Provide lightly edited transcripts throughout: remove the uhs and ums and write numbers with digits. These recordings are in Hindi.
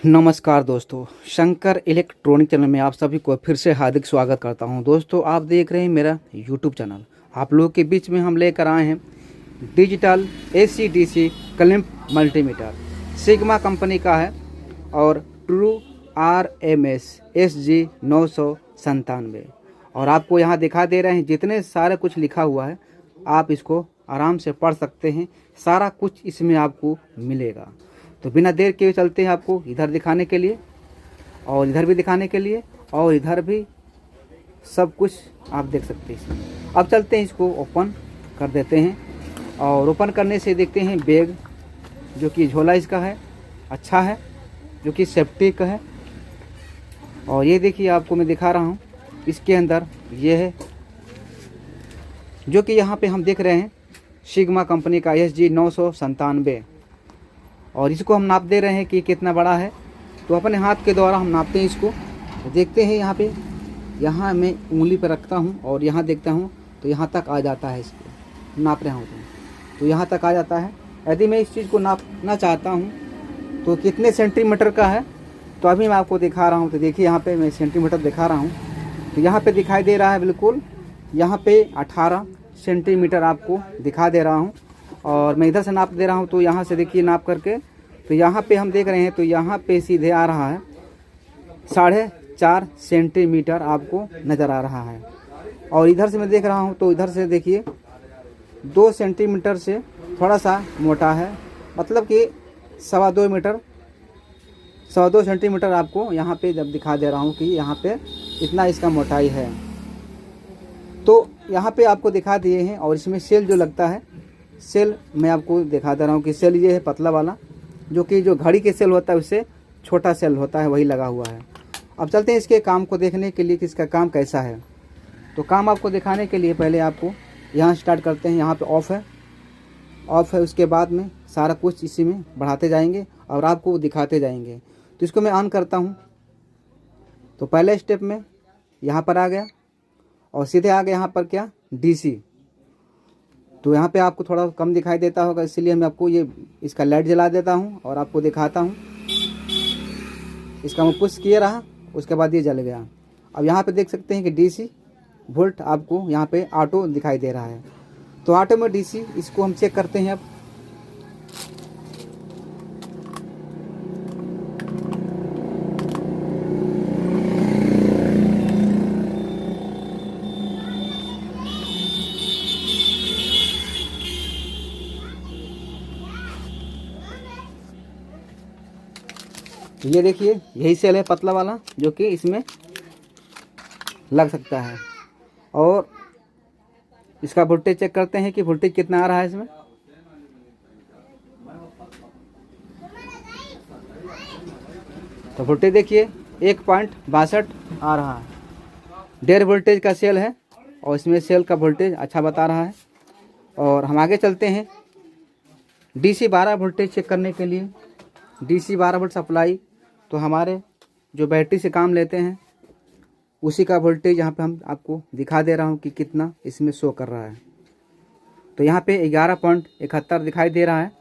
नमस्कार दोस्तों, शंकर इलेक्ट्रॉनिक चैनल में आप सभी को फिर से हार्दिक स्वागत करता हूं। दोस्तों, आप देख रहे हैं मेरा यूट्यूब चैनल। आप लोगों के बीच में हम लेकर आए हैं digital AC/DC clamp multimeter, sigma company का है और ट्रू RMS SG 997। और आपको यहाँ दिखा दे रहे हैं जितने सारे कुछ लिखा हुआ है, आप इसको आराम से पढ़ सकते हैं। सारा कुछ इसमें आपको मिलेगा। तो बिना देर के चलते हैं आपको इधर दिखाने के लिए और इधर भी दिखाने के लिए, और इधर भी सब कुछ आप देख सकते हैं इसमें। अब चलते हैं, इसको ओपन कर देते हैं और ओपन करने से देखते हैं बैग, जो कि झोला इसका है, अच्छा है, जो कि सेफ्टी का है। और ये देखिए, आपको मैं दिखा रहा हूँ, इसके अंदर ये है, जो कि यहाँ पे हम देख रहे हैं सिग्मा कंपनी का SG 997। और इसको हम नाप दे रहे हैं कि कितना बड़ा है। तो अपने हाथ के द्वारा हम नापते हैं इसको। तो देखते हैं यहाँ पे, यहाँ मैं उंगली पर रखता हूँ और यहाँ देखता हूँ तो यहाँ तक आ जाता है। इसको नाप रहा हूँ तो यहाँ तक आ जाता है। यदि मैं इस चीज़ को नापना चाहता हूँ तो कितने सेंटीमीटर का है, तो अभी मैं आपको दिखा रहा हूँ। तो देखिए, यहाँ पर मैं सेंटीमीटर दिखा रहा हूँ। तो यहाँ पर दिखाई दे रहा है बिल्कुल, यहाँ पर 18 सेंटीमीटर आपको दिखा दे रहा हूँ। और मैं इधर से नाप दे रहा हूँ, तो यहाँ से देखिए नाप करके, तो यहाँ पे हम देख रहे हैं, तो यहाँ पे सीधे आ रहा है 4.5 सेंटीमीटर आपको नज़र आ रहा है। और इधर से मैं देख रहा हूँ, तो इधर से देखिए 2 सेंटीमीटर से थोड़ा सा मोटा है, मतलब कि 2.25 मीटर, 2.25 सेंटीमीटर आपको यहाँ पे जब दिखा दे रहा हूँ कि यहाँ पे इतना इसका मोटाई है। तो यहाँ पे आपको दिखा दिए हैं। और इसमें सेल जो लगता है, सेल मैं आपको दिखा दे रहा हूँ कि सेल ये है पतला वाला, जो कि जो घड़ी के सेल होता है उससे छोटा सेल होता है, वही लगा हुआ है। अब चलते हैं इसके काम को देखने के लिए कि इसका काम कैसा है। तो काम आपको दिखाने के लिए पहले आपको यहाँ स्टार्ट करते हैं। यहाँ पे ऑफ़ है, उसके बाद में सारा कुछ इसी में बढ़ाते जाएंगे और आपको दिखाते जाएंगे। तो इसको मैं ऑन करता हूँ। तो पहले स्टेप में यहाँ पर आ गया और सीधे आ गया यहाँ पर क्या, DC। तो यहाँ पे आपको थोड़ा कम दिखाई देता होगा, इसलिए मैं आपको ये इसका लाइट जला देता हूँ और आपको दिखाता हूँ। इसका मैं पुश किए रहा, उसके बाद ये जल गया। अब यहाँ पे देख सकते हैं कि DC वोल्ट आपको यहाँ पे ऑटो दिखाई दे रहा है। तो ऑटो में DC, इसको हम चेक करते हैं अब। तो ये देखिए, यही सेल है पतला वाला, जो कि इसमें लग सकता है। और इसका वोल्टेज चेक करते हैं कि वोल्टेज कितना आ रहा है इसमें। तो वोल्टेज देखिए 1.62 आ रहा है। 1.5 वोल्टेज का सेल है और इसमें सेल का वोल्टेज अच्छा बता रहा है। और हम आगे चलते हैं DC 12 वोल्टेज चेक करने के लिए। DC 12 वोल्ट सप्लाई, तो हमारे जो बैटरी से काम लेते हैं उसी का वोल्टेज यहाँ पे हम आपको दिखा दे रहा हूँ कि कितना इसमें शो कर रहा है। तो यहाँ पे 11.71 दिखाई दे रहा है,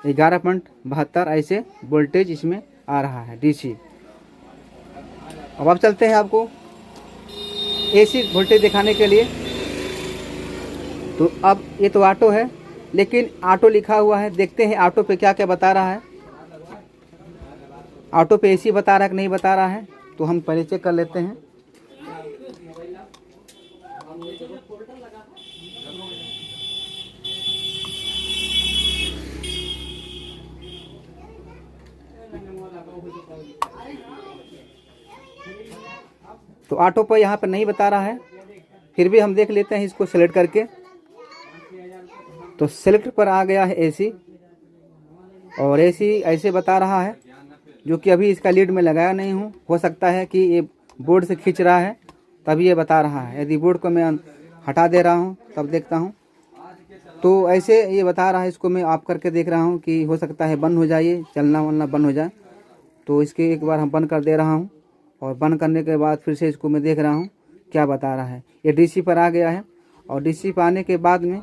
11.72 ऐसे वोल्टेज इसमें आ रहा है DC। अब चलते हैं आपको AC वोल्टेज दिखाने के लिए। तो अब ये तो ऑटो है, लेकिन ऑटो लिखा हुआ है, देखते हैं ऑटो पे क्या क्या बता रहा है। ऑटो पे AC बता रहा है कि नहीं बता रहा है, तो हम पहले चेक कर लेते हैं। तो ऑटो पर यहाँ पर नहीं बता रहा है, फिर भी हम देख लेते हैं इसको सेलेक्ट करके। तो सेलेक्ट पर आ गया है AC, और AC ऐसे बता रहा है, जो कि अभी इसका लीड में लगाया नहीं हूँ। हो सकता है कि ये बोर्ड से खींच रहा है, तभी ये बता रहा है। यदि बोर्ड को मैं हटा दे रहा हूँ तब देखता हूँ, तो ऐसे ये बता रहा है। इसको मैं ऑफ करके देख रहा हूँ कि हो सकता है बंद हो जाए, चलना वलना बंद हो जाए। तो इसके एक बार हम बंद कर दे रहा हूँ, और बंद करने के बाद फिर से इसको मैं देख रहा हूँ क्या बता रहा है। ये DC पर आ गया है, और DC पर आने के बाद में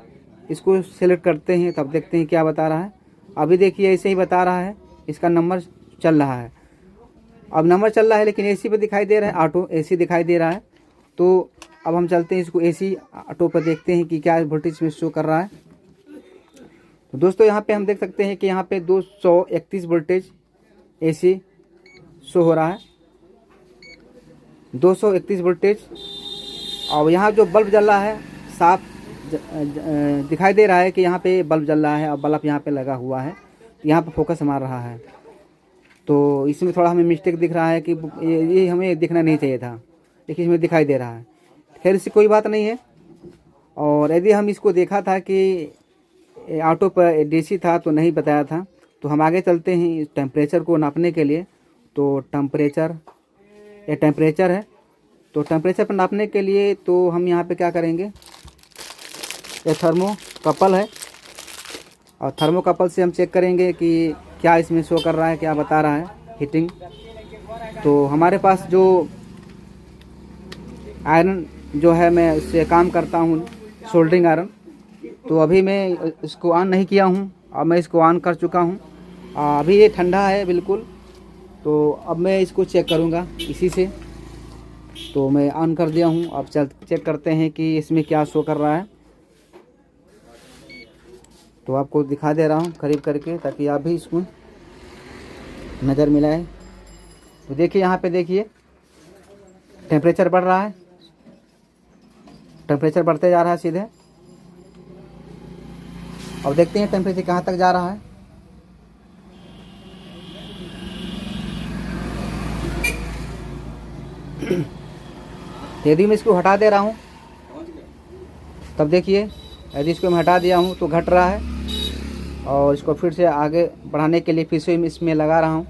इसको सेलेक्ट करते हैं, तब देखते हैं क्या बता रहा है। अभी देखिए ऐसे ही बता रहा है, इसका नंबर चल रहा है। अब नंबर चल रहा है लेकिन एसी पे दिखाई दे रहा है, ऑटो एसी दिखाई दे रहा है। तो अब हम चलते हैं इसको एसी ऑटो पर, देखते हैं कि क्या वोल्टेज में शो कर रहा है। तो दोस्तों यहाँ पे हम देख सकते हैं कि यहाँ पे 231 वोल्टेज एसी शो हो रहा है, 231 वोल्टेज। और यहाँ जो बल्ब जल रहा है साफ दिखाई दे रहा है कि यहाँ पे बल्ब जल रहा है और बल्ब यहाँ पे लगा हुआ है, यहाँ पे फोकस मार रहा है। तो इसमें थोड़ा हमें मिस्टेक दिख रहा है कि ये हमें दिखना नहीं चाहिए था, लेकिन इसमें दिखाई दे रहा है। खैर इससे कोई बात नहीं है। और यदि हम इसको देखा था कि ऑटो पर डीसी था तो नहीं बताया था, तो हम आगे चलते हैं टेम्परेचर को नापने के लिए। तो टेम्परेचर, ये टेम्परेचर है। तो टेम्परेचर पर नापने के लिए तो हम यहाँ पे क्या करेंगे, ये थर्मोकपल है और थर्मोकपल से हम चेक करेंगे कि क्या इसमें शो कर रहा है, क्या बता रहा है हीटिंग। तो हमारे पास जो आयरन जो है, मैं उससे काम करता हूँ, सोल्डरिंग आयरन। तो अभी मैं इसको ऑन नहीं किया हूँ, अब मैं इसको ऑन कर चुका हूँ। अभी ये ठंडा है बिल्कुल। तो अब मैं इसको चेक करूँगा इसी से। तो मैं ऑन कर दिया हूँ, अब चेक करते हैं कि इसमें क्या शो कर रहा है। तो आपको दिखा दे रहा हूँ करीब करके, ताकि आप भी इसको नज़र मिलाए। तो देखिए यहाँ पे देखिए टेम्परेचर बढ़ रहा है, टेम्परेचर बढ़ते जा रहा है सीधे। अब देखते हैं टेम्परेचर कहाँ तक जा रहा है। यदि मैं इसको हटा दे रहा हूँ तब देखिए, यदि इसको मैं हटा दिया हूँ तो घट रहा है, और इसको फिर से आगे बढ़ाने के लिए फिर से इसमें लगा रहा हूँ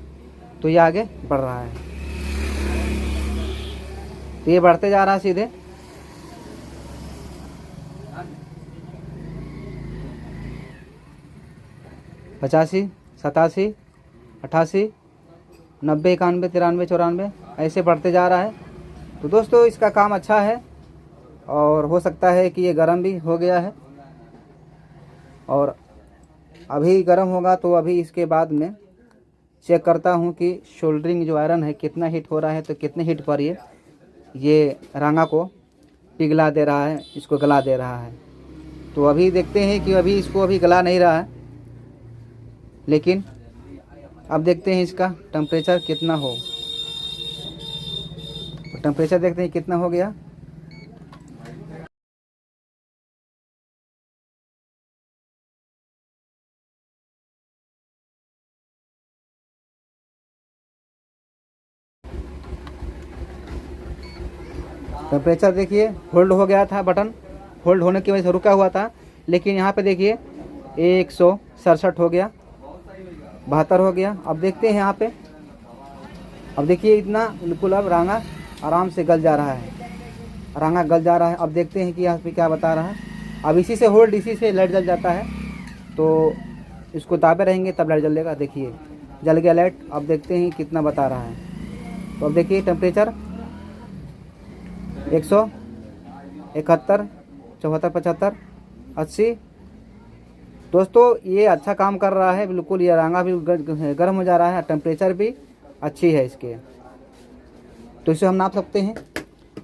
तो ये आगे बढ़ रहा है। तो ये बढ़ते जा रहा है सीधे। पचासी, 87, 88, 90, 91, 93, 94 ऐसे बढ़ते जा रहा है। तो दोस्तों इसका काम अच्छा है, और हो सकता है कि ये गर्म भी हो गया है, और अभी गर्म होगा तो अभी इसके बाद में चेक करता हूँ कि शोल्डरिंग जो आयरन है कितना हीट हो रहा है। तो कितने हीट पर ये रांगा को पिघला दे रहा है, इसको गला दे रहा है। तो अभी देखते हैं कि अभी इसको अभी गला नहीं रहा है, लेकिन अब देखते हैं इसका टेम्परेचर कितना हो। तो टेम्परेचर देखते हैं कितना हो गया। टेम्परेचर देखिए होल्ड हो गया था, बटन होल्ड होने की वजह से रुका हुआ था, लेकिन यहाँ पे देखिए 167 हो गया, 72 हो गया। अब देखते हैं यहाँ पे, अब देखिए इतना बिल्कुल अब रांगा आराम से गल जा रहा है, रांगा गल जा रहा है। अब देखते हैं कि यहाँ पे क्या बता रहा है। अब इसी से होल्ड, इसी से लाइट जल जाता है, तो इसको दाबे रहेंगे तब लाइट जलेगा। देखिए जल गया लाइट। अब देखते हैं कितना बता रहा है। तो अब देखिए टेम्परेचर 171, 74, 75, 80। दोस्तों ये अच्छा काम कर रहा है बिल्कुल। ये रांगा भी गर्म हो जा रहा है, टेम्परेचर भी अच्छी है इसके। तो इसे हम नाप सकते हैं।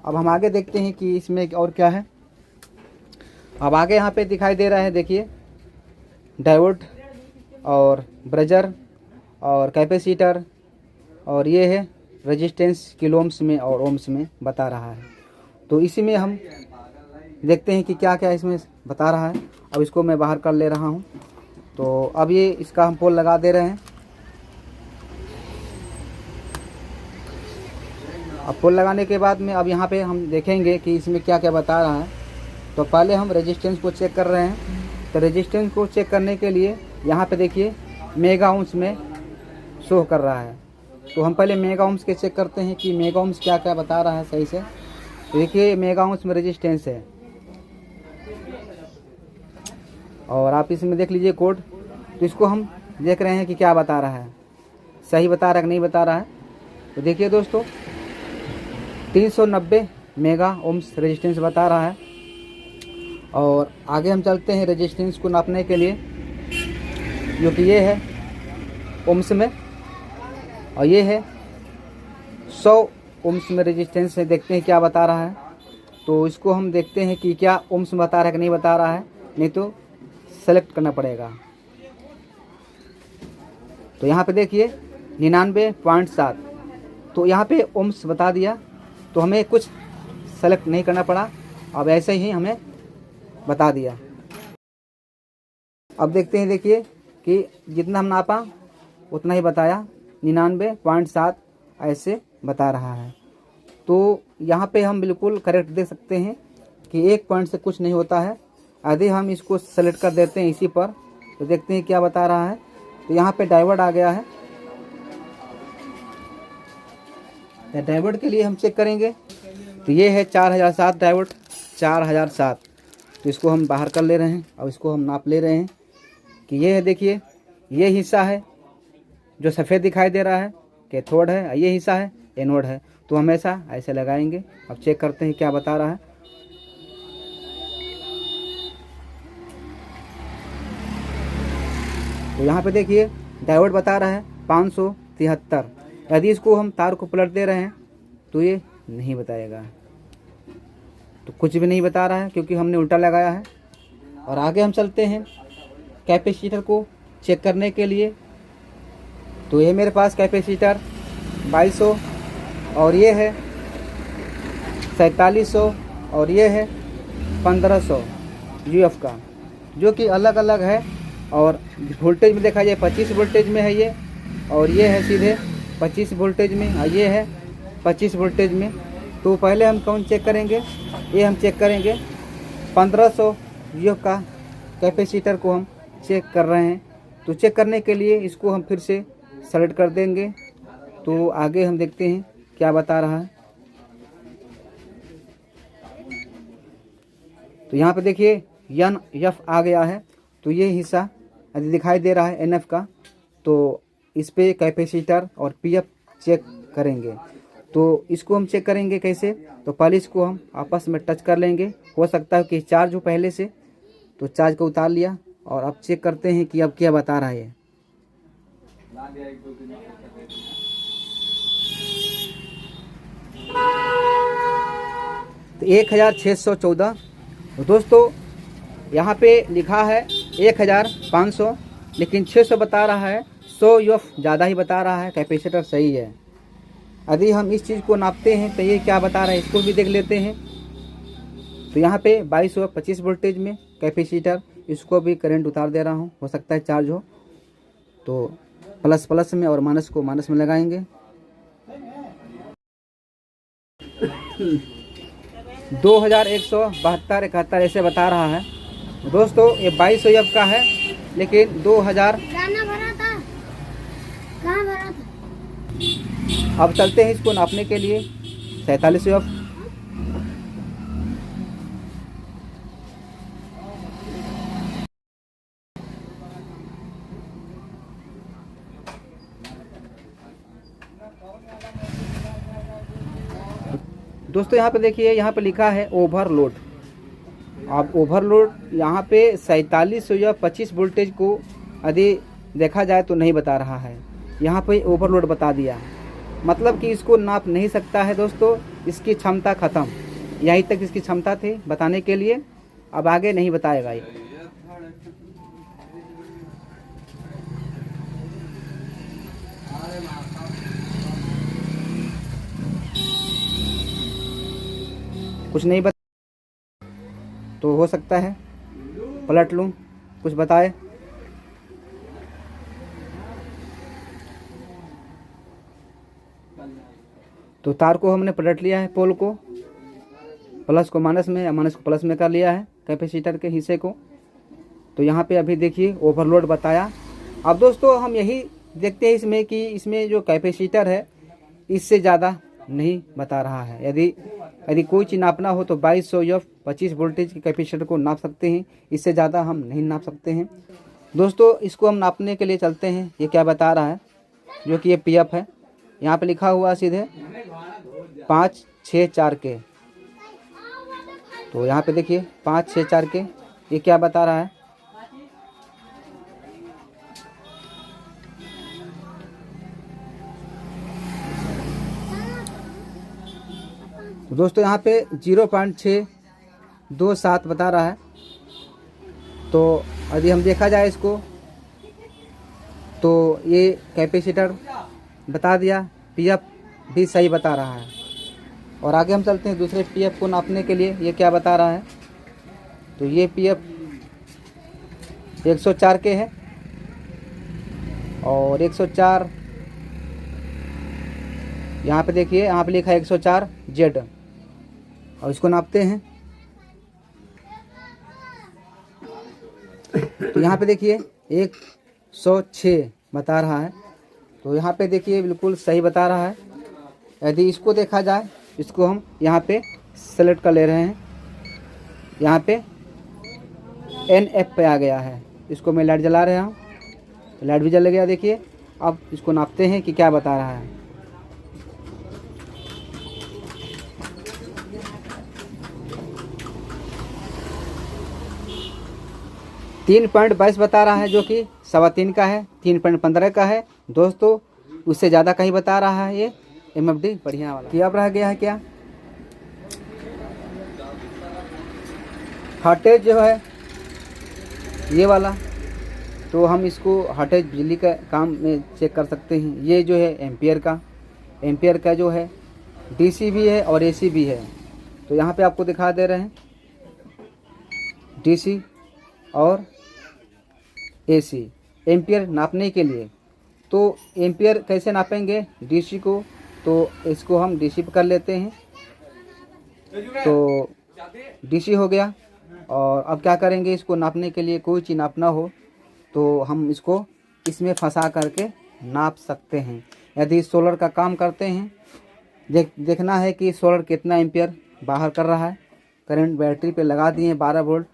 अब हम आगे देखते हैं कि इसमें और क्या है। अब आगे यहाँ पे दिखाई दे रहा है, देखिए डायोड और ब्रेजर और कैपेसिटर, और ये है रेजिस्टेंस किलोम्स में और ओम्स में बता रहा है। तो इसी में हम देखते हैं कि क्या क्या इसमें बता रहा है। अब इसको मैं बाहर कर ले रहा हूँ। तो अब ये इसका हम पोल लगा दे रहे हैं। अब पोल लगाने के बाद में अब यहाँ पे हम देखेंगे कि इसमें क्या क्या बता रहा है। तो पहले हम रेजिस्टेंस को चेक कर रहे हैं। तो रेजिस्टेंस को चेक करने के लिए यहाँ पे देखिए मेगा ओम्स में शो कर रहा है। तो हम पहले मेगा ओम्स के चेक करते हैं कि मेगा ओम्स क्या क्या बता रहा है सही से। देखिए मेगा ओम्स में रेजिस्टेंस है, और आप इसमें देख लीजिए कोड। तो इसको हम देख रहे हैं कि क्या बता रहा है, सही बता रहा है कि नहीं बता रहा है। तो देखिए दोस्तों 390 मेगा ओम्स रेजिस्टेंस बता रहा है। और आगे हम चलते हैं रेजिस्टेंस को नापने के लिए, जो कि ये है ओम्स में। और ये है 100 ओम्स में रेजिस्टेंस है। देखते हैं क्या बता रहा है। तो इसको हम देखते हैं कि क्या ओम्स बता रहा है कि नहीं बता रहा है, नहीं तो सेलेक्ट करना पड़ेगा। तो यहाँ पे देखिए 99.7, तो यहाँ पे ओम्स बता दिया, तो हमें कुछ सेलेक्ट नहीं करना पड़ा। अब ऐसे ही हमें बता दिया। अब देखते हैं, देखिए कि जितना हम नापा उतना ही बताया, 99.7 ऐसे बता रहा है। तो यहाँ पे हम बिल्कुल करेक्ट देख सकते हैं कि 1 पॉइंट से कुछ नहीं होता है। यदि हम इसको सेलेक्ट कर देते हैं इसी पर, तो देखते हैं क्या बता रहा है। तो यहाँ पे डाइवर्ट आ गया है। डाइवर्ट के लिए हम चेक करेंगे, तो ये है 4007 डाइवर्ट, 4007। तो इसको हम बाहर कर ले रहे हैं और इसको हम नाप ले रहे हैं कि ये है, देखिए ये हिस्सा है जो सफ़ेद दिखाई दे रहा है कैथोड है, ये हिस्सा है एनोड है। तो हमेशा ऐसे लगाएंगे। अब चेक करते हैं क्या बता रहा है। तो यहाँ पे देखिए डायोड बता रहा है 573। यदि इसको हम तार को पलट दे रहे हैं तो ये नहीं बताएगा, तो कुछ भी नहीं बता रहा है क्योंकि हमने उल्टा लगाया है। और आगे हम चलते हैं कैपेसिटर को चेक करने के लिए। तो ये मेरे पास कैपेसिटर 2200 और ये है 4700 और ये है 1500 यूएफ का, जो कि अलग अलग है। और वोल्टेज में देखा जाए 25 वोल्टेज में है ये, और ये है सीधे 25 वोल्टेज में, और ये है 25 वोल्टेज में। तो पहले हम कौन चेक करेंगे, ये हम चेक करेंगे 1500 यूएफ का कैपेसिटर को हम चेक कर रहे हैं। तो चेक करने के लिए इसको हम फिर से सेलेक्ट कर देंगे। तो आगे हम देखते हैं क्या बता रहा है। तो यहाँ पे देखिए NF आ गया है। तो ये हिस्सा यदि दिखाई दे रहा है NF का, तो इस पे कैपेसिटर और PF चेक करेंगे। तो इसको हम चेक करेंगे कैसे, तो पहले इसको हम आपस में टच कर लेंगे। हो सकता है कि चार्ज हो पहले से, तो चार्ज को उतार लिया। और अब चेक करते हैं कि अब क्या बता रहा है। तो 1614। दोस्तों यहाँ पे लिखा है 1500, लेकिन 600 बता रहा है। 100 यूएफ ज़्यादा ही बता रहा है। कैपेसिटर सही है। यदि हम इस चीज़ को नापते हैं तो ये क्या बता रहा है, इसको भी देख लेते हैं। तो यहाँ पे 2225 वोल्टेज में कैपेसिटर, इसको भी करंट उतार दे रहा हूँ, हो सकता है चार्ज हो। तो प्लस प्लस में और माइनस को माइनस में लगाएंगे। 2172 71 ऐसे बता रहा है। दोस्तों ये 2200 यूएफ का है, लेकिन 2000 भरा था, कहाँ भरा था? अब चलते हैं इसको नापने के लिए 47 यूएफ। दोस्तों यहाँ पे देखिए, यहाँ पे लिखा है ओवरलोड। अब ओवरलोड यहाँ पे 4700 या 25 वोल्टेज को यदि देखा जाए तो नहीं बता रहा है। यहाँ पे ओवरलोड बता दिया, मतलब कि इसको नाप नहीं सकता है। दोस्तों इसकी क्षमता ख़त्म, यहीं तक इसकी क्षमता थी बताने के लिए, अब आगे नहीं बताएगा ये। कुछ नहीं बता, तो हो सकता है पलट लूँ कुछ बताए। तो तार को हमने पलट लिया है, पोल को प्लस को माइनस में या माइनस को प्लस में कर लिया है कैपेसिटर के हिस्से को। तो यहाँ पे अभी देखिए ओवरलोड बताया। अब दोस्तों हम यही देखते हैं इसमें कि इसमें जो कैपेसिटर है इससे ज़्यादा नहीं बता रहा है। यदि कोई चीज़ नापना हो तो 2200 या 25 वोल्टेज के कैपेसिटर को नाप सकते हैं, इससे ज़्यादा हम नहीं नाप सकते हैं। दोस्तों इसको हम नापने के लिए चलते हैं। ये क्या बता रहा है, जो कि ये PF है, यहाँ पे लिखा हुआ सीधे 564 के। तो यहाँ पे देखिए 564 के, ये क्या बता रहा है। दोस्तों यहाँ पे 0.627 बता रहा है। तो यदि हम देखा जाए इसको तो ये कैपेसिटर बता दिया, पीएफ भी सही बता रहा है। और आगे हम चलते हैं दूसरे पीएफ को नापने के लिए, ये क्या बता रहा है। तो ये पीएफ 104 के है और 104 यहाँ पे देखिए, यहाँ पे लिखा है 104 जेड और इसको नापते हैं। तो यहाँ पे देखिए 106 बता रहा है। तो यहाँ पे देखिए बिल्कुल सही बता रहा है। यदि इसको देखा जाए, इसको हम यहाँ पे सेलेक्ट कर ले रहे हैं। यहाँ पे NF पे आ गया है। इसको मैं लाइट जला रहा हूँ, लाइट भी जल गया। देखिए अब इसको नापते हैं कि क्या बता रहा है। तीन 3.22 बता रहा है, जो कि 3.25 का है, 3.15 का है। दोस्तों उससे ज़्यादा कहीं बता रहा है ये MFD बढ़िया वाला। कि अब रह गया है क्या, हॉटेज जो है ये वाला। तो हम इसको हॉटेज बिजली का काम में चेक कर सकते हैं। ये जो है एम्पियर का जो है DC भी है और AC भी है। तो यहाँ पे आपको दिखा दे रहे हैं DC और AC एम्पियर नापने के लिए। तो एम्पियर कैसे नापेंगे DC को, तो इसको हम DC पे कर लेते हैं। तो DC हो गया। और अब क्या करेंगे, इसको नापने के लिए कोई चीज़ नापना हो तो हम इसको इसमें फंसा करके नाप सकते हैं। यदि सोलर का काम करते हैं, देखना है कि सोलर कितना एम्पियर बाहर कर रहा है। करंट बैटरी पे लगा दिए 12 वोल्ट,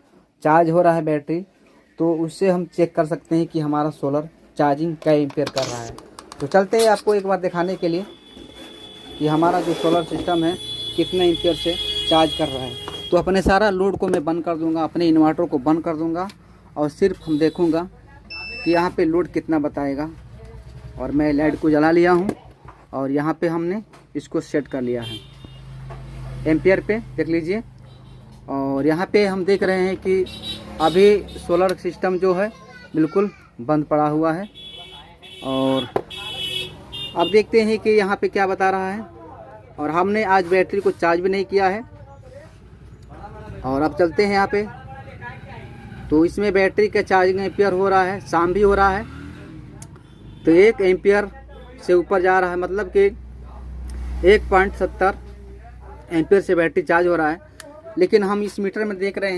चार्ज हो रहा है बैटरी। तो उससे हम चेक कर सकते हैं कि हमारा सोलर चार्जिंग क्या एम्पियर कर रहा है। तो चलते हैं आपको एक बार दिखाने के लिए कि हमारा जो सोलर सिस्टम है कितने एम्पियर से चार्ज कर रहा है। तो अपने सारा लोड को मैं बंद कर दूंगा, अपने इन्वर्टर को बंद कर दूंगा और सिर्फ हम देखूंगा कि यहाँ पे लोड कितना बताएगा। और मैं लाइट को जला लिया हूँ और यहाँ पे हमने इसको सेट कर लिया है एम्पियर पे, देख लीजिए। और यहाँ पे हम देख रहे हैं कि अभी सोलर सिस्टम जो है बिल्कुल बंद पड़ा हुआ है। और अब देखते हैं कि यहाँ पे क्या बता रहा है। और हमने आज बैटरी को चार्ज भी नहीं किया है। और अब चलते हैं यहाँ पे। तो इसमें बैटरी का चार्जिंग एम्पियर हो रहा है, शाम भी हो रहा है। तो 1 एम्पियर से ऊपर जा रहा है, मतलब कि 1.70 एम्पियर से बैटरी चार्ज हो रहा है। लेकिन हम इस मीटर में देख रहे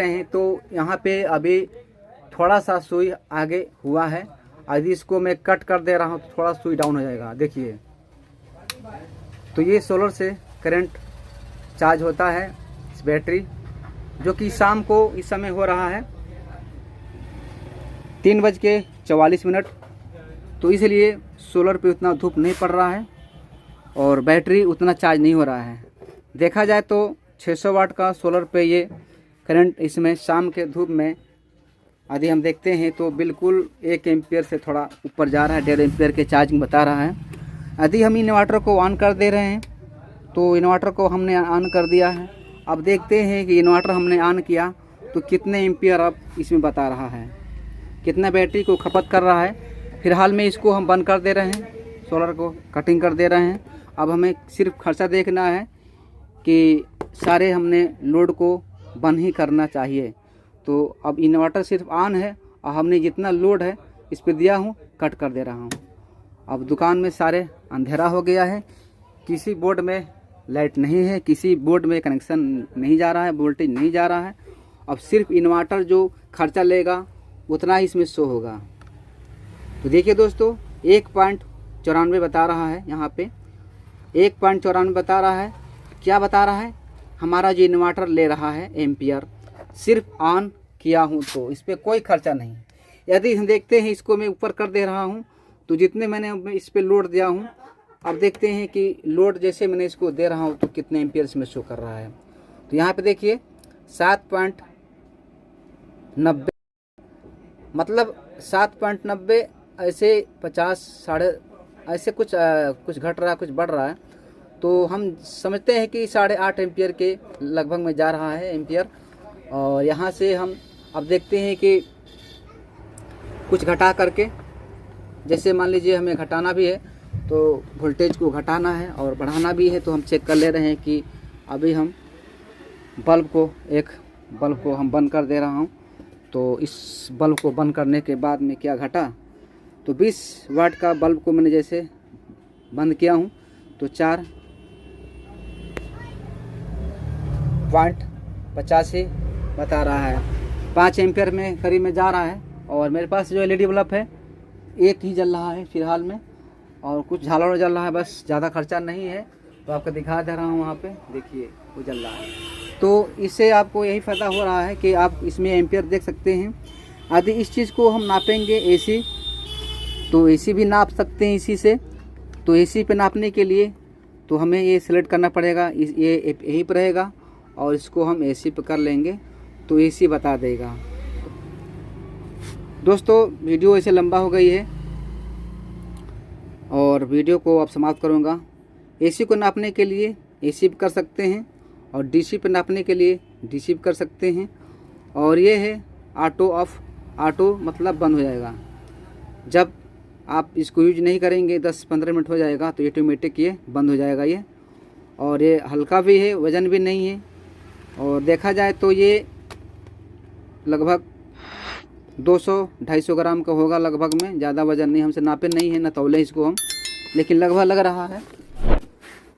हैं, तो यहाँ पे अभी थोड़ा सा सुई आगे हुआ है। यदि इसको मैं कट कर दे रहा हूँ तो थोड़ा सुई डाउन हो जाएगा, देखिए। तो ये सोलर से करंट चार्ज होता है इस बैटरी, जो कि शाम को इस समय हो रहा है 3:44। तो इसलिए सोलर पे उतना धूप नहीं पड़ रहा है और बैटरी उतना चार्ज नहीं हो रहा है। देखा जाए तो 600 वाट का सोलर पे ये करंट इसमें शाम के धूप में यदि हम देखते हैं तो बिल्कुल 1 एम्पियर से थोड़ा ऊपर जा रहा है, 1.5 एम्पियर के चार्जिंग बता रहा है। यदि हम इन्वर्टर को ऑन कर दे रहे हैं, तो इन्वर्टर को हमने ऑन कर दिया है। अब देखते हैं कि इन्वर्टर हमने ऑन किया तो कितने एम्पियर अब इसमें बता रहा है, कितना बैटरी को खपत कर रहा है। फिलहाल में इसको हम बंद कर दे रहे हैं, सोलर को कटिंग कर दे रहे हैं। अब हमें सिर्फ खर्चा देखना है कि सारे हमने लोड को बंद ही करना चाहिए। तो अब इन्वर्टर सिर्फ ऑन है और हमने जितना लोड है इस पर दिया हूँ, कट कर दे रहा हूँ। अब दुकान में सारे अंधेरा हो गया है, किसी बोर्ड में लाइट नहीं है, किसी बोर्ड में कनेक्शन नहीं जा रहा है, वोल्टेज नहीं जा रहा है। अब सिर्फ इन्वर्टर जो खर्चा लेगा उतना ही इसमें शो होगा। तो देखिए दोस्तों 1.94 बता रहा है, यहाँ पे 1.94 बता रहा है। क्या बता रहा है, हमारा जो इन्वर्टर ले रहा है एम्पियर, सिर्फ ऑन किया हूँ तो इस पर कोई खर्चा नहीं। यदि हम देखते हैं, इसको मैं ऊपर कर दे रहा हूँ तो जितने मैंने इस पर लोड दिया हूँ, अब देखते हैं कि लोड जैसे मैंने इसको दे रहा हूँ तो कितने एम्पियर में शो कर रहा है। तो यहाँ पे देखिए 7.90, मतलब 7.90 ऐसे 50 साढ़े ऐसे कुछ घट रहा है, कुछ बढ़ रहा है। तो हम समझते हैं कि 8.5 एम्पियर के लगभग में जा रहा है एम्पियर। और यहाँ से हम अब देखते हैं कि कुछ घटा करके, जैसे मान लीजिए हमें घटाना भी है तो वोल्टेज को घटाना है और बढ़ाना भी है, तो हम चेक कर ले रहे हैं कि अभी हम एक बल्ब को हम बंद कर दे रहा हूँ। तो इस बल्ब को बंद करने के बाद में क्या घटा, तो 20 वाट का बल्ब को मैंने जैसे बंद किया हूँ तो 4.85 बता रहा है, 5 एम्पियर में करीब में जा रहा है। और मेरे पास जो एलईडी बल्ब है एक ही जल रहा है फ़िलहाल में, और कुछ झालर जल रहा है, बस ज़्यादा खर्चा नहीं है। तो आपको दिखा दे रहा हूँ, वहाँ पे देखिए वो जल रहा है। तो इससे आपको यही फ़ायदा हो रहा है कि आप इसमें एम्पियर देख सकते हैं। यदि इस चीज़ को हम नापेंगे एसी, तो एसी भी नाप सकते हैं इसी से। तो एसी पे नापने के लिए तो हमें ये सिलेक्ट करना पड़ेगा, ये यहीं पर रहेगा और इसको हम एसी पे कर लेंगे तो एसी बता देगा। दोस्तों वीडियो ऐसे लंबा हो गई है और वीडियो को अब समाप्त करूँगा। एसी को नापने के लिए एसी पे कर सकते हैं और डीसी पे नापने के लिए डीसी पे कर सकते हैं। और ये है ऑटो ऑफ, ऑटो मतलब बंद हो जाएगा। जब आप इसको यूज नहीं करेंगे 10-15 मिनट हो जाएगा तो ऑटोमेटिक ये बंद हो जाएगा ये। और ये हल्का भी है, वज़न भी नहीं है। और देखा जाए तो ये लगभग 200-250 ग्राम का होगा लगभग में, ज़्यादा वज़न नहीं, हमसे नापे नहीं है, ना तौले इसको हम, लेकिन लगभग लग रहा है।